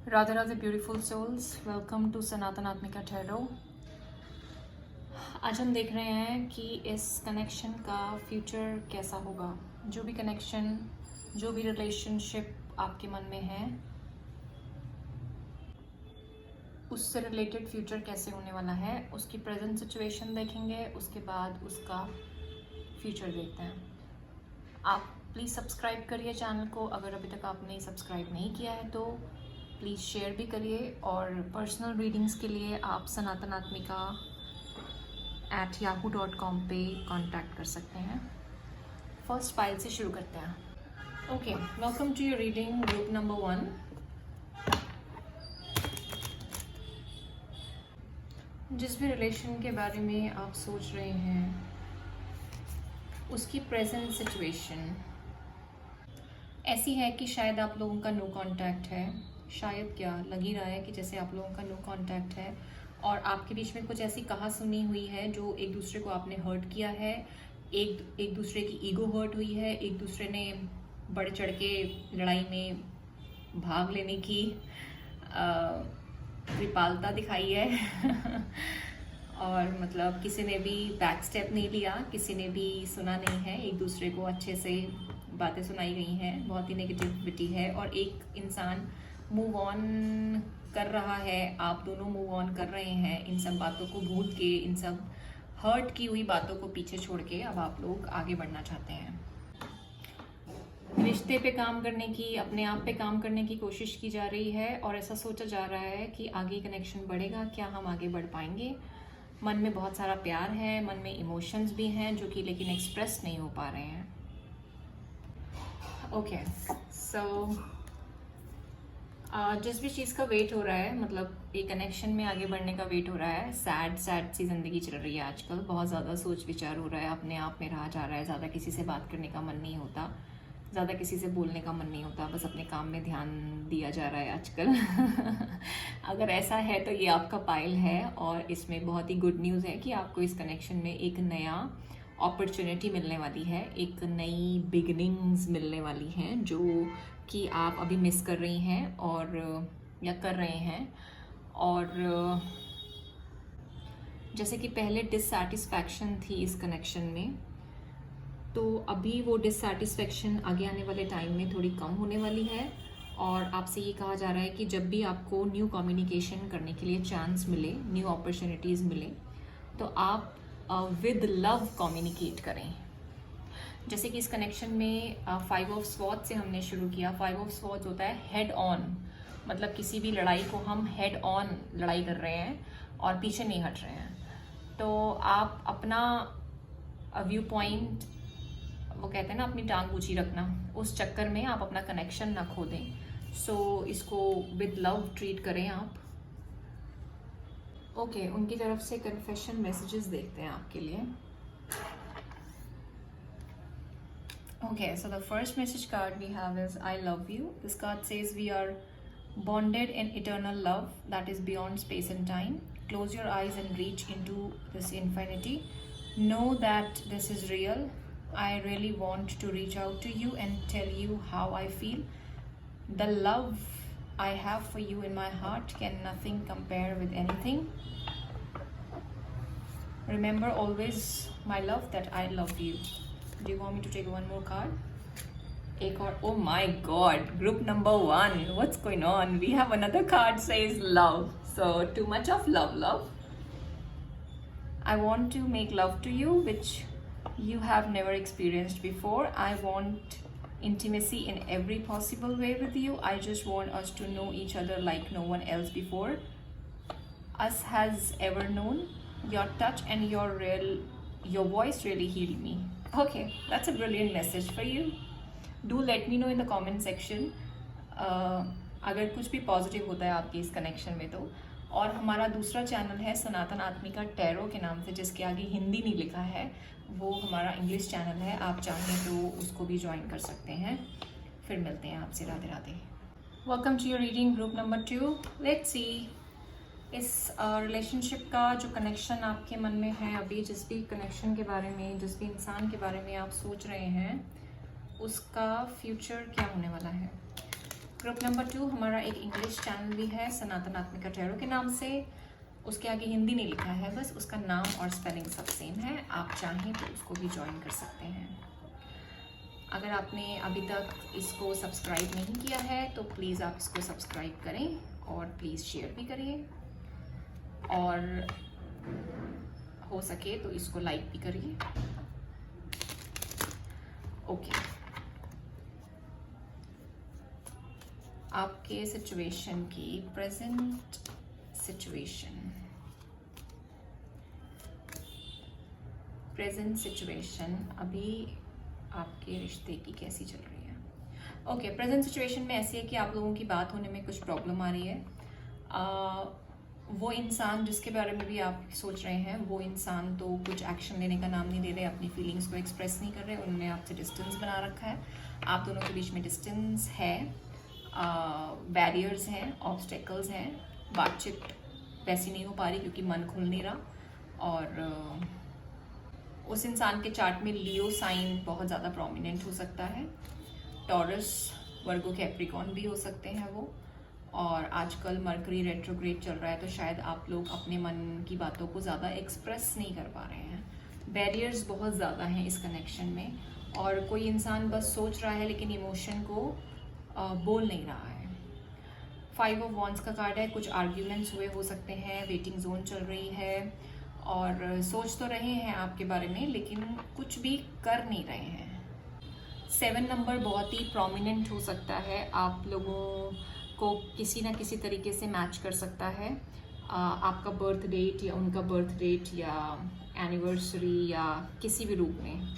Radhe Radhe beautiful souls, welcome to Sanatan Atmika tarot. आज हम देख रहे हैं कि इस कनेक्शन का फ्यूचर कैसा होगा। जो भी कनेक्शन, जो भी रिलेशनशिप आपके मन में है, उससे रिलेटेड फ्यूचर कैसे होने वाला है, उसकी प्रेजेंट सिचुएशन देखेंगे, उसके बाद उसका फ्यूचर देखते हैं। आप प्लीज़ सब्सक्राइब करिए चैनल को, अगर अभी तक आपने सब्सक्राइब नहीं किया है तो प्लीज़ शेयर भी करिए। और पर्सनल रीडिंग्स के लिए आप सनातन आत्मिका @yahoo.com पे कांटेक्ट कर सकते हैं। फर्स्ट फाइल से शुरू करते हैं। Okay, welcome to your reading group number 1। जिस भी रिलेशन के बारे में आप सोच रहे हैं, उसकी प्रेजेंट सिचुएशन ऐसी है कि शायद आप लोगों का नो कांटेक्ट है। शायद क्या, लग ही रहा है कि जैसे आप लोगों का नो कांटेक्ट है और आपके बीच में कुछ ऐसी कहा सुनी हुई है जो एक दूसरे को आपने हर्ट किया है। एक दूसरे की ईगो हर्ट हुई है, एक दूसरे ने बढ़ चढ़ के लड़ाई में भाग लेने की कृपालता दिखाई है और मतलब किसी ने भी बैक स्टेप नहीं लिया, किसी ने भी सुना नहीं है। एक दूसरे को अच्छे से बातें सुनाई गई हैं, बहुत ही नेगेटिविटी है और एक इंसान मूव ऑन कर रहा है। आप दोनों मूव ऑन कर रहे हैं, इन सब बातों को भूल के, इन सब हर्ट की हुई बातों को पीछे छोड़ के अब आप लोग आगे बढ़ना चाहते हैं। रिश्ते पे काम करने की, अपने आप पे काम करने की कोशिश की जा रही है और ऐसा सोचा जा रहा है कि आगे कनेक्शन बढ़ेगा, क्या हम आगे बढ़ पाएंगे। मन में बहुत सारा प्यार है, मन में इमोशंस भी हैं जो कि लेकिन एक्सप्रेस नहीं हो पा रहे हैं। ओके, सो जिस भी चीज़ का वेट हो रहा है, मतलब एक कनेक्शन में आगे बढ़ने का वेट हो रहा है। सैड सी ज़िंदगी चल रही है आजकल, बहुत ज़्यादा सोच विचार हो रहा है, अपने आप में रहा जा रहा है, ज़्यादा किसी से बात करने का मन नहीं होता, ज़्यादा किसी से बोलने का मन नहीं होता, बस अपने काम में ध्यान दिया जा रहा है आजकल अगर ऐसा है तो ये आपका पाइल है और इसमें बहुत ही गुड न्यूज़ है कि आपको इस कनेक्शन में एक नया अपॉर्चुनिटी मिलने वाली है, एक नई बिगिनिंग्स मिलने वाली हैं जो कि आप अभी मिस कर रही हैं और या कर रहे हैं। और जैसे कि पहले डिससैटिस्फैक्शन थी इस कनेक्शन में, तो अभी वो डिससैटिस्फैक्शन आगे आने वाले टाइम में थोड़ी कम होने वाली है। और आपसे ये कहा जा रहा है कि जब भी आपको न्यू कम्युनिकेशन करने के लिए चांस मिले, न्यू अपॉर्चुनिटीज़ मिले, तो आप विद लव कम्युनिकेट करें। जैसे कि इस कनेक्शन में 5 ऑफ स्वॉर्ड्स से हमने शुरू किया। 5 ऑफ स्वॉर्ड्स होता है हेड ऑन, मतलब किसी भी लड़ाई को हम हेड ऑन लड़ाई कर रहे हैं और पीछे नहीं हट रहे हैं। तो आप अपना व्यू पॉइंट, वो कहते हैं ना अपनी टांग ऊंची रखना, उस चक्कर में आप अपना कनेक्शन ना खो दें। सो इसको विद लव ट्रीट करें आप। ओके, उनकी तरफ से कन्फेशन मैसेजेस देखते हैं आपके लिए। Okay, so the first message card we have is I love you. This card says we are bonded in eternal love that is beyond space and time. Close your eyes and reach into this infinity. Know that this is real. I really want to reach out to you and tell you how I feel. The love I have for you in my heart can nothing compare with anything. Remember always, my love, that I love you. Do you want me to take one more card? एक और, oh my god, group number 1, what's going on? We have another card says love. So too much of love. I want to make love to you which you have never experienced before. I want intimacy in every possible way with you. I just want us to know each other like no one else before us has ever known. Your touch and your voice really healed me. Okay, that's a brilliant message for you. Do let me know in the comment section अगर कुछ भी positive होता है आपके इस connection में तो। और हमारा दूसरा चैनल है सनातन आत्मिका टैरो के नाम से, जिसके आगे हिंदी नहीं लिखा है, वो हमारा इंग्लिश चैनल है। आप चाहें तो उसको भी ज्वाइन कर सकते हैं। फिर मिलते हैं आपसे। Radhe Radhe. Welcome to your reading group number 2। Let's see इस रिलेशनशिप का जो कनेक्शन आपके मन में है अभी, जिस भी कनेक्शन के बारे में, जिस भी इंसान के बारे में आप सोच रहे हैं, उसका फ्यूचर क्या होने वाला है। ग्रुप नंबर 2 हमारा एक इंग्लिश चैनल भी है सनातन आत्मिका टैरो के नाम से। उसके आगे हिंदी नहीं लिखा है, बस उसका नाम और स्पेलिंग सब सेम है। आप चाहें तो उसको भी ज्वाइन कर सकते हैं। अगर आपने अभी तक इसको सब्सक्राइब नहीं किया है तो प्लीज़ आप इसको सब्सक्राइब करें और प्लीज़ शेयर भी करिए, और हो सके तो इसको लाइक भी करिए। ओके, आपके सिचुएशन की प्रेजेंट सिचुएशन अभी आपके रिश्ते की कैसी चल रही है? ओके, प्रेजेंट सिचुएशन में ऐसी है कि आप लोगों की बात होने में कुछ प्रॉब्लम आ रही है। वो इंसान जिसके बारे में भी आप सोच रहे हैं, वो इंसान तो कुछ एक्शन लेने का नाम नहीं ले रहे, अपनी फीलिंग्स को एक्सप्रेस नहीं कर रहे, उन्होंने आपसे डिस्टेंस बना रखा है। आप दोनों के बीच में डिस्टेंस है, बैरियर्स हैं, ऑब्स्टेकल्स हैं, बातचीत वैसी नहीं हो पा रही क्योंकि मन खुल नहीं रहा। और उस इंसान के चार्ट में लियो साइन बहुत ज़्यादा प्रोमिनेंट हो सकता है, टॉरस, वर्गो, कैप्रिकॉन भी हो सकते हैं वो। और आजकल मरकरी रेट्रोग्रेड चल रहा है, तो शायद आप लोग अपने मन की बातों को ज़्यादा एक्सप्रेस नहीं कर पा रहे हैं। बैरियर्स बहुत ज़्यादा हैं इस कनेक्शन में, और कोई इंसान बस सोच रहा है लेकिन इमोशन को बोल नहीं रहा है। 5 ऑफ वॉन्ड्स का कार्ड है, कुछ आर्ग्यूमेंट्स हुए हो सकते हैं, वेटिंग जोन चल रही है, और सोच तो रहे हैं आपके बारे में लेकिन कुछ भी कर नहीं रहे हैं। 7 नंबर बहुत ही प्रोमिनेंट हो सकता है, आप लोगों को किसी ना किसी तरीके से मैच कर सकता है। आपका बर्थ डेट या उनका बर्थ डेट या एनिवर्सरी या किसी भी रूप में।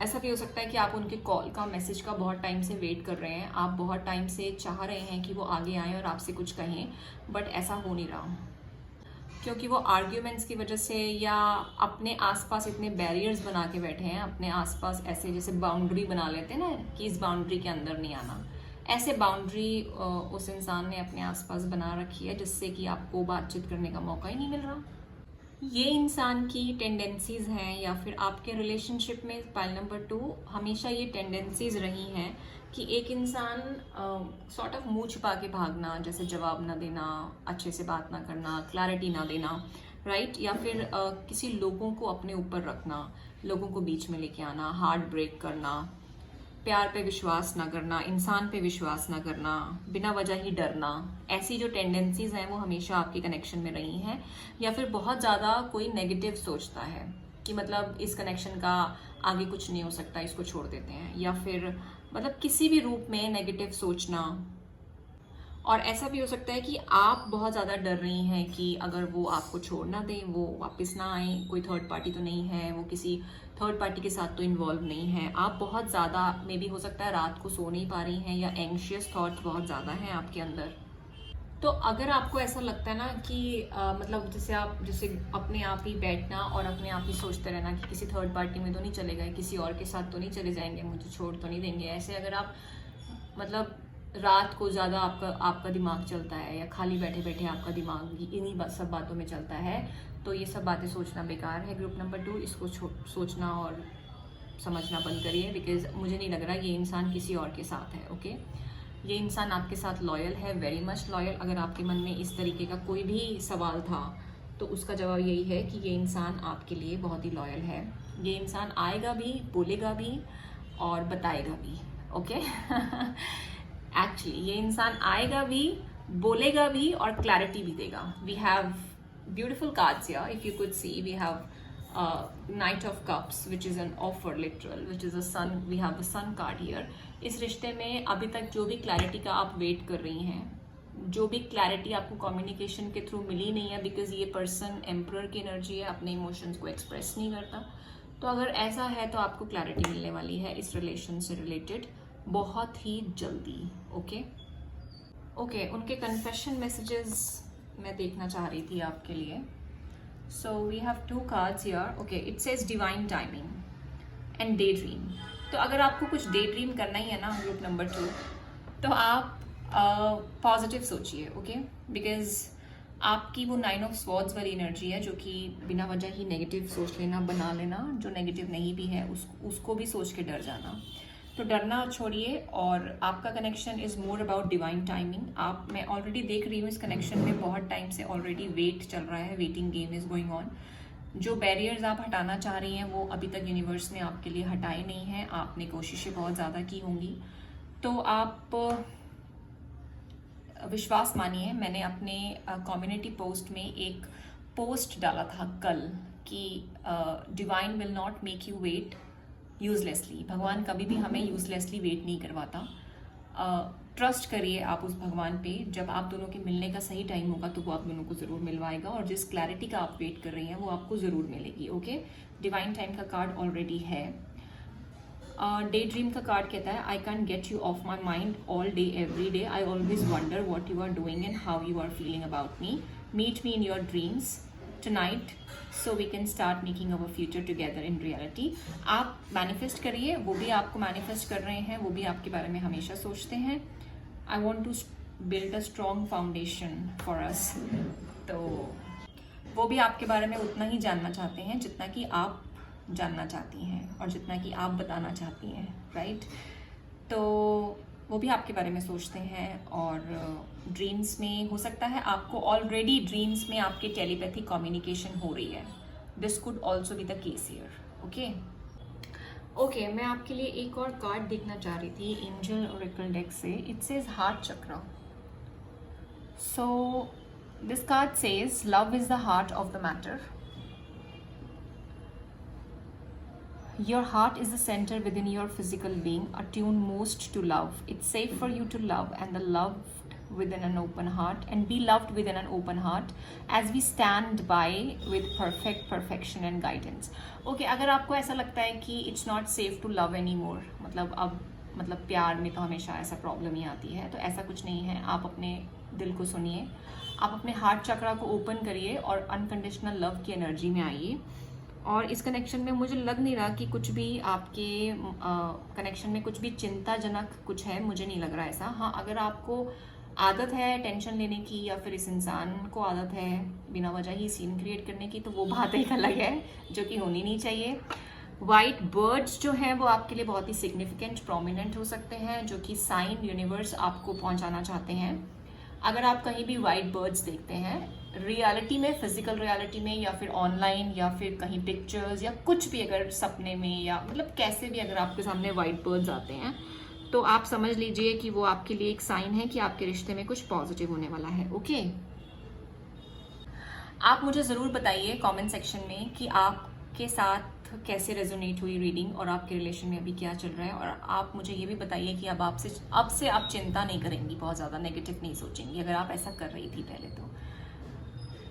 ऐसा भी हो सकता है कि आप उनके कॉल का, मैसेज का बहुत टाइम से वेट कर रहे हैं, आप बहुत टाइम से चाह रहे हैं कि वो आगे आएँ और आपसे कुछ कहें, बट ऐसा हो नहीं रहा क्योंकि वो आर्ग्यूमेंट्स की वजह से या अपने आसपास इतने बैरियर्स बना के बैठे हैं, अपने आसपास ऐसे जैसे बाउंड्री बना लेते हैं ना कि इस बाउंड्री के अंदर नहीं आना, ऐसे बाउंड्री उस इंसान ने अपने आसपास बना रखी है जिससे कि आपको बातचीत करने का मौका ही नहीं मिल रहा। ये इंसान की टेंडेंसीज हैं, या फिर आपके रिलेशनशिप में पाइल नंबर 2 हमेशा ये टेंडेंसीज रही हैं कि एक इंसान सॉर्ट ऑफ मुंह छुपा के भागना, जैसे जवाब ना देना, अच्छे से बात ना करना, क्लैरिटी ना देना, राइट, या फिर किसी लोगों को अपने ऊपर रखना, लोगों को बीच में लेके आना, हार्ट ब्रेक करना, प्यार पे विश्वास ना करना, इंसान पे विश्वास ना करना, बिना वजह ही डरना, ऐसी जो टेंडेंसीज हैं वो हमेशा आपके कनेक्शन में रही हैं। या फिर बहुत ज़्यादा कोई नेगेटिव सोचता है कि मतलब इस कनेक्शन का आगे कुछ नहीं हो सकता, इसको छोड़ देते हैं, या फिर मतलब किसी भी रूप में नेगेटिव सोचना। और ऐसा भी हो सकता है कि आप बहुत ज़्यादा डर रही हैं कि अगर वो आपको छोड़ ना दें, वो वापस ना आए, कोई थर्ड पार्टी तो नहीं है, वो किसी थर्ड पार्टी के साथ तो इन्वॉल्व नहीं है। आप बहुत ज़्यादा, मे बी हो सकता है रात को सो नहीं पा रही हैं, या एंग्शियस थॉट्स बहुत ज़्यादा हैं आपके अंदर। तो अगर आपको ऐसा लगता है ना कि मतलब जैसे अपने आप ही बैठना और अपने आप ही सोचते रहना कि किसी थर्ड पार्टी में तो नहीं चले गए, किसी और के साथ तो नहीं चले जाएंगे, मुझे छोड़ तो नहीं देंगे, ऐसे अगर आप मतलब रात को ज़्यादा आपका दिमाग चलता है, या खाली बैठे बैठे आपका दिमाग इन्हीं सब बातों में चलता है, तो ये सब बातें सोचना बेकार है। ग्रुप नंबर 2 इसको सोचना और समझना बंद करिए, बिकॉज मुझे नहीं लग रहा ये इंसान किसी और के साथ है। ओके, ये इंसान आपके साथ लॉयल है, वेरी मच लॉयल। अगर आपके मन में इस तरीके का कोई भी सवाल था तो उसका जवाब यही है कि ये इंसान आपके लिए बहुत ही लॉयल है। ये इंसान आएगा भी, बोलेगा भी और बताएगा भी। ओके एक्चुअली ये इंसान आएगा भी, बोलेगा भी और क्लैरिटी भी देगा। We have beautiful cards here. If you could see, we have Knight of Cups, which is an offer literal, which is a sun. We have the sun card here. इस रिश्ते में अभी तक जो भी क्लैरिटी का आप वेट कर रही हैं, जो भी क्लैरिटी आपको कम्युनिकेशन के थ्रू मिली नहीं है, बिकॉज ये पर्सन एम्परर की एनर्जी है, अपने इमोशंस को एक्सप्रेस नहीं करता, तो अगर ऐसा है तो आपको क्लैरिटी मिलने वाली है इस रिलेशन से रिलेटेड बहुत ही जल्दी। ओके, उनके कन्फेशन मैसेजेस मैं देखना चाह रही थी आपके लिए। So we have 2 cards here. Okay, it says divine timing and daydream. तो अगर आपको कुछ डे ड्रीम करना ही है ना ग्रुप नंबर 2, तो आप पॉजिटिव सोचिए। ओके, बिकॉज आपकी वो 9 of Swords वाली एनर्जी है जो कि बिना वजह ही नेगेटिव सोच लेना, बना लेना, जो नेगेटिव नहीं भी है उसको भी सोच के डर जाना। तो डरना छोड़िए और आपका connection is more about divine timing. आप, मैं ऑलरेडी देख रही हूँ इस कनेक्शन में बहुत टाइम से ऑलरेडी वेट चल रहा है, waiting game is going on. जो बैरियर्स आप हटाना चाह रही हैं वो अभी तक यूनिवर्स ने आपके लिए हटाए नहीं हैं, आपने कोशिशें बहुत ज़्यादा की होंगी। तो आप विश्वास मानिए, मैंने अपने कम्युनिटी पोस्ट में एक पोस्ट डाला था कल कि divine will not make you wait uselessly. भगवान कभी भी हमें यूजलेसली वेट नहीं करवाता। ट्रस्ट करिए आप उस भगवान पे, जब आप दोनों के मिलने का सही टाइम होगा तो वो आप दोनों को ज़रूर मिलवाएगा, और जिस क्लैरिटी का आप वेट कर रही हैं वो आपको ज़रूर मिलेगी। ओके, डिवाइन टाइम का कार्ड ऑलरेडी है। डे ड्रीम का कार्ड कहता है, I can get you off my mind all day every day, I always wonder what you are doing and how you are feeling about me, meet me in your dreams tonight so we can start making our future together in reality। आप manifest करिए, वो भी आपको manifest कर रहे हैं, वो भी आपके बारे में हमेशा सोचते हैं। I want to build a strong foundation for us. तो वो भी आपके बारे में उतना ही जानना चाहते हैं जितना कि आप जानना चाहती हैं और जितना कि आप बताना चाहती हैं, राइट? तो वो भी आपके बारे में सोचते हैं, और ड्रीम्स में हो सकता है आपको ऑलरेडी ड्रीम्स में आपके टेलीपैथिक कम्युनिकेशन हो रही है। This could also be the case here. Okay, मैं आपके लिए एक और कार्ड देखना चाह रही थी एंजल ओरेकल डेक से। इट सेज हार्ट चक्र। So this card says love is the heart of the matter. Your heart is the center within your physical being, attuned most to love. It's safe for you to love and the loved within an open heart, and be loved within an open heart as we stand by with perfection and guidance. Okay, अगर आपको ऐसा लगता है कि it's not safe to love anymore, मतलब प्यार में तो हमेशा ऐसा प्रॉब्लम ही आती है, तो ऐसा कुछ नहीं है। आप अपने दिल को सुनिए, आप अपने हार्ट चक्रा को ओपन करिए और अनकंडीशनल लव की एनर्जी में आइए। और इस कनेक्शन में मुझे लग नहीं रहा कि कुछ भी आपके कनेक्शन में कुछ भी चिंताजनक कुछ है, मुझे नहीं लग रहा ऐसा। हाँ, अगर आपको आदत है टेंशन लेने की, या फिर इस इंसान को आदत है बिना वजह ही सीन क्रिएट करने की, तो वो बात एक अलग है जो कि होनी नहीं चाहिए। वाइट बर्ड्स जो हैं वो आपके लिए बहुत ही सिग्निफिकेंट प्रोमिनेंट हो सकते हैं, जो कि साइन यूनिवर्स आपको पहुंचाना चाहते हैं। अगर आप कहीं भी वाइट बर्ड्स देखते हैं रियलिटी में, फिजिकल रियलिटी में, या फिर ऑनलाइन, या फिर कहीं पिक्चर्स, या कुछ भी, अगर सपने में या मतलब कैसे भी अगर आपके सामने वाइट बर्ड्स आते हैं, तो आप समझ लीजिए कि वो आपके लिए एक साइन है कि आपके रिश्ते में कुछ पॉजिटिव होने वाला है। ओके, आप मुझे ज़रूर बताइए कमेंट सेक्शन में कि आपके साथ कैसे रेजोनेट हुई रीडिंग, और आपके रिलेशन में अभी क्या चल रहा है। और आप मुझे ये भी बताइए कि अब से आप चिंता नहीं करेंगी, बहुत ज़्यादा नेगेटिव नहीं सोचेंगी, अगर आप ऐसा कर रही थी पहले तो।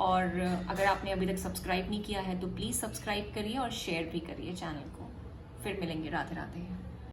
और अगर आपने अभी तक सब्सक्राइब नहीं किया है तो प्लीज़ सब्सक्राइब करिए और शेयर भी करिए चैनल को। फिर मिलेंगे। राधे राधे।